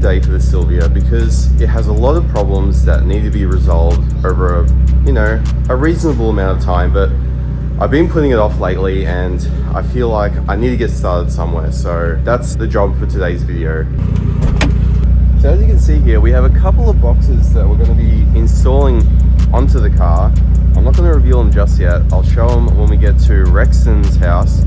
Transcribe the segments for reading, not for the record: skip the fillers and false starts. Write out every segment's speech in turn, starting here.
today for the Silvia because it has a lot of problems that need to be resolved over a reasonable amount of time, but I've been putting it off lately and I feel like I need to get started somewhere. So that's the job for today's video. So as you can see here, we have a couple of boxes that we're going to be installing onto the car. I'm not going to reveal them just yet. I'll show them when we get to Rexon's house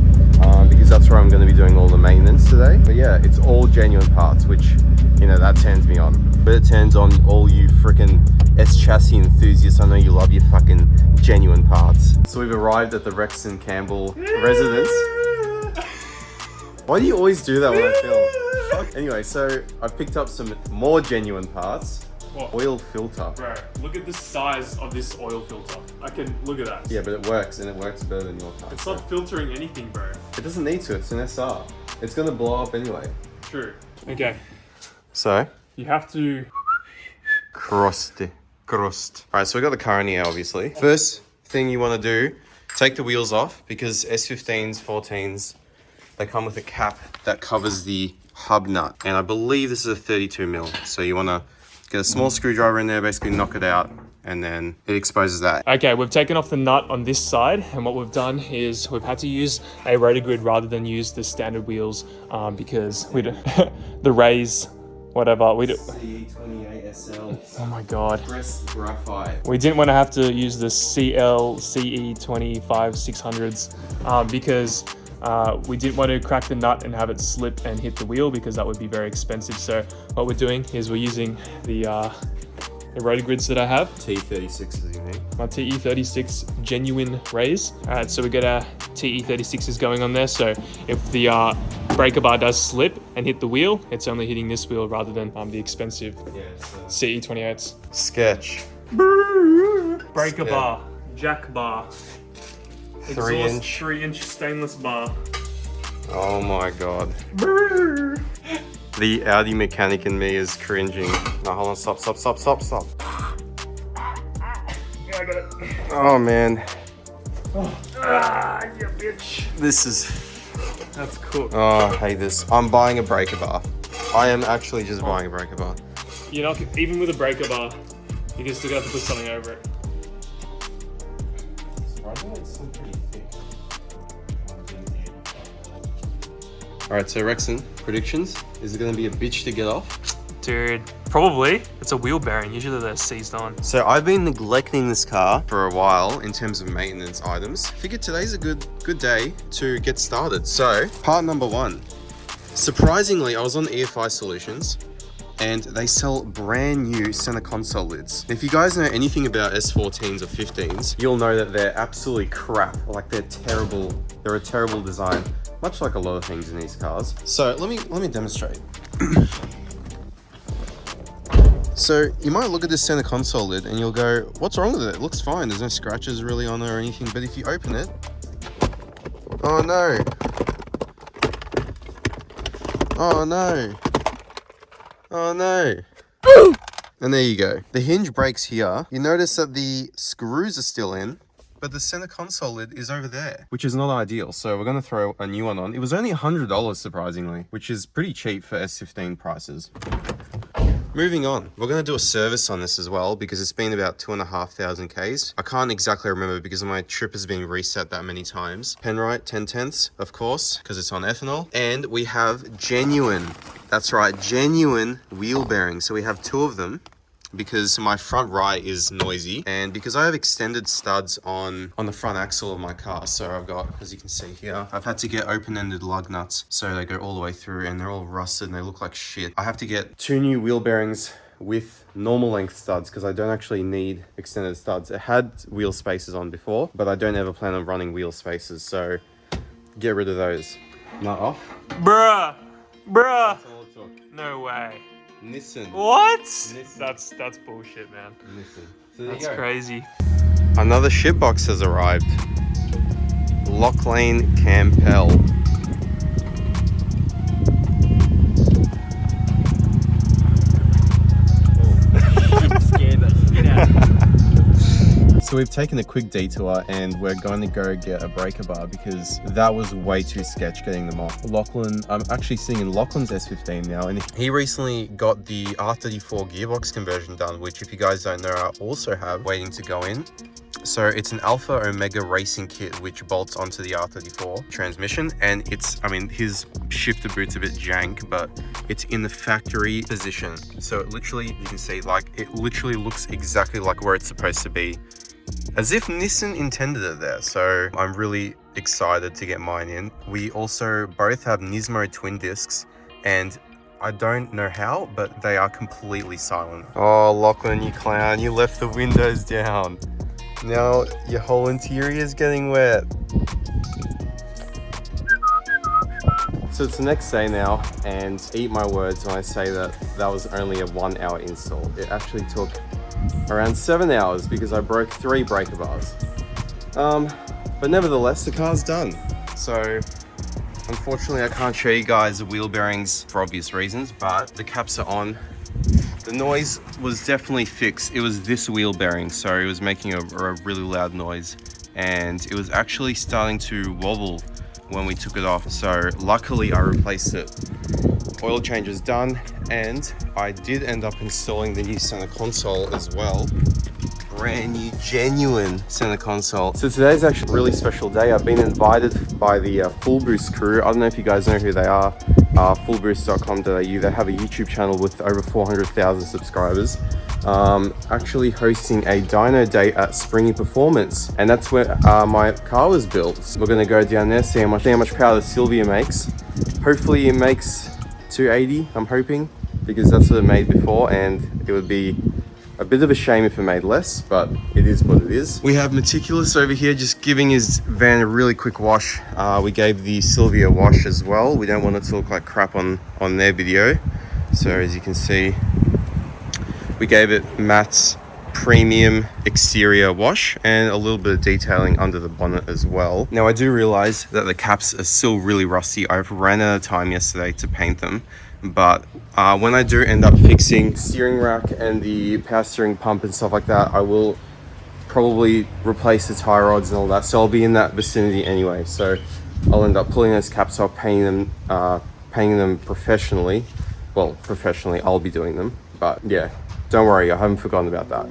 because that's where I'm going to be doing all the maintenance today. But yeah, it's all genuine parts, which, that turns me on. But it turns on all you freaking S-chassis enthusiasts. I know you love your fucking genuine parts. So we've arrived at the Rexon Campbell residence. Why do you always do that when I film? Anyway, so I've picked up some more genuine parts. What? Oil filter. Bro, look at the size of this oil filter. Look at that. Yeah, but it works, and it works better than your car. It's not filtering anything, bro. It doesn't need to, it's an SR. It's gonna blow up anyway. True. Okay. So? You have to... Crust. Alright, so we got the car in here, obviously. First thing you wanna do, take the wheels off, because S15s, 14s, they come with a cap that covers the hub nut. And I believe this is a 32 mil. So you wanna get a small screwdriver in there, basically knock it out, and then it exposes that. Okay, we've taken off the nut on this side, and what we've done is we've had to use a rotor grid rather than use the standard wheels because we do the raise, whatever we do. CE28SL. Oh my god. Pressed graphite. We didn't want to have to use the CE25 600s because we didn't want to crack the nut and have it slip and hit the wheel because that would be very expensive. So what we're doing is we're using the rotor grids that I have. T36s, you mean? My TE36 genuine raise. Alright, so we got our TE36s going on there. So if the breaker bar does slip and hit the wheel, it's only hitting this wheel rather than the expensive CE28s. Sketch. Breaker bar, jack bar. 3-inch. 3-inch stainless bar. Oh my god. The Audi mechanic in me is cringing. No, hold on, stop. Yeah, I got it. Oh man. Yeah, bitch. This is... That's cool. Oh, I hate this. I'm buying a breaker bar. I am actually just buying a breaker bar. You know, even with a breaker bar, you can still have to put something over it. Alright, so Rexon, predictions? Is it going to be a bitch to get off? Dude, probably. It's a wheel bearing. Usually they're seized on. So I've been neglecting this car for a while in terms of maintenance items. Figured today's a good day to get started. So part number one. Surprisingly, I was on EFI Solutions and they sell brand new center console lids. If you guys know anything about S14s or 15s, you'll know that they're absolutely crap. Like they're terrible. They're a terrible design. Much like a lot of things in these cars. So let me demonstrate. So you might look at this center console lid and you'll go, what's wrong with it? It looks fine. There's no scratches really on it or anything. But if you open it, oh no. Oh no. Oh no. And there you go. The hinge breaks here. You notice that the screws are still in, but the center console lid is over there, which is not ideal. So we're going to throw a new one on. It was only $100 surprisingly, which is pretty cheap for S15 prices. Moving on, we're going to do a service on this as well because it's been about 2,500 Ks. I can't exactly remember because my trip has been reset that many times. Penrite 10/10, of course, because it's on ethanol. And we have genuine, that's right, genuine wheel bearings. So we have two of them, because my front right is noisy and because I have extended studs on the front axle of my car. So I've got, as you can see here, I've had to get open-ended lug nuts so they go all the way through and they're all rusted and they look like shit. I have to get two new wheel bearings with normal length studs because I don't actually need extended studs. It had wheel spacers on before, but I don't ever plan on running wheel spacers, so get rid of those. Nut off. Bruh. No way. Nissan. What? Nissan. That's bullshit, man. Nissan. So That's crazy. Another shitbox has arrived. Locklane Campbell. So we've taken a quick detour and we're going to go get a breaker bar because that was way too sketch getting them off. Lachlan, I'm actually sitting in Lachlan's S15 now, and he recently got the R34 gearbox conversion done, which if you guys don't know, I also have waiting to go in. So it's an Alpha Omega racing kit which bolts onto the R34 transmission, and it's, I mean, his shifter boot's a bit jank, but it's in the factory position. So it literally, you can see, like, it literally looks exactly like where it's supposed to be, as if Nissan intended it there. So I'm really excited to get mine in. We also both have Nismo twin discs, and I don't know how, but they are completely silent. Oh, Lachlan, you clown, you left the windows down. Now your whole interior is getting wet. So it's the next day now, and eat my words when I say that that was only a 1 hour install. It actually took around 7 hours because I broke 3 breaker bars. But nevertheless, the car's done. So unfortunately I can't show you guys the wheel bearings for obvious reasons, but the caps are on. The noise was definitely fixed. It was this wheel bearing, so it was making a really loud noise, and it was actually starting to wobble when we took it off. So luckily I replaced it. Oil change is done, and I did end up installing the new center console as well. Brand new, genuine center console. So today's actually a really special day. I've been invited by the fullBOOST crew. I don't know if you guys know who they are. fullBOOST.com.au. They have a YouTube channel with over 400,000 subscribers. Actually hosting a dyno day at Springy Performance, and that's where my car was built. So we're gonna go down there, see how much power the Silvia makes. Hopefully it makes 280, I'm hoping, because that's what it made before, and it would be a bit of a shame if it made less, but it is what it is. We have Meticulous over here just giving his van a really quick wash. We gave the Silvia a wash as well. We don't want it to look like crap on their video. So as you can see, we gave it Matt's premium exterior wash and a little bit of detailing under the bonnet as well. Now I do realize that the caps are still really rusty. I've ran out of time yesterday to paint them, but when I do end up fixing steering rack and the power steering pump and stuff like that, I will probably replace the tie rods and all that, so I'll be in that vicinity anyway. So I'll end up pulling those caps off, painting them professionally. Well, professionally I'll be doing them, but yeah, don't worry, I haven't forgotten about that.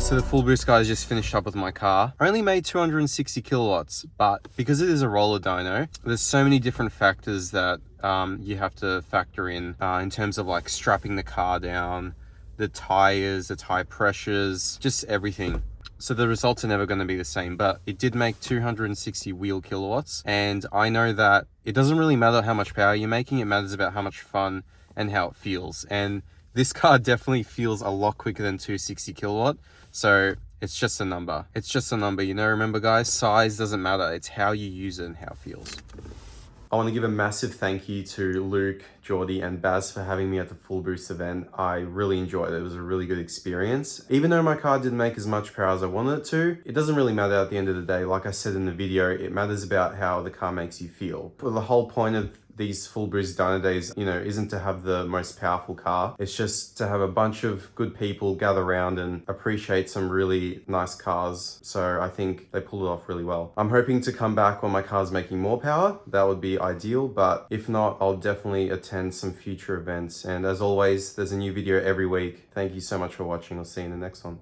So the fullBOOST guys just finished up with my car. I only made 260 kilowatts, but because it is a roller dyno, there's so many different factors that you have to factor in terms of like strapping the car down, the tires, the tire pressures, just everything. So the results are never going to be the same, but it did make 260 wheel kilowatts. And I know that it doesn't really matter how much power you're making. It matters about how much fun and how it feels. And this car definitely feels a lot quicker than 260 kilowatt. So it's just a number. It's just a number, you know, remember guys, size doesn't matter. It's how you use it and how it feels. I want to give a massive thank you to Luke, Geordie and Baz for having me at the fullBOOST event. I really enjoyed it. It was a really good experience. Even though my car didn't make as much power as I wanted it to, it doesn't really matter at the end of the day. Like I said in the video, it matters about how the car makes you feel. But the whole point of these fullBOOST dyno days, you know, isn't to have the most powerful car. It's just to have a bunch of good people gather around and appreciate some really nice cars. So I think they pulled it off really well. I'm hoping to come back when my car's making more power. That would be ideal, but if not, I'll definitely attend some future events. And as always, there's a new video every week. Thank you so much for watching. I'll see you in the next one.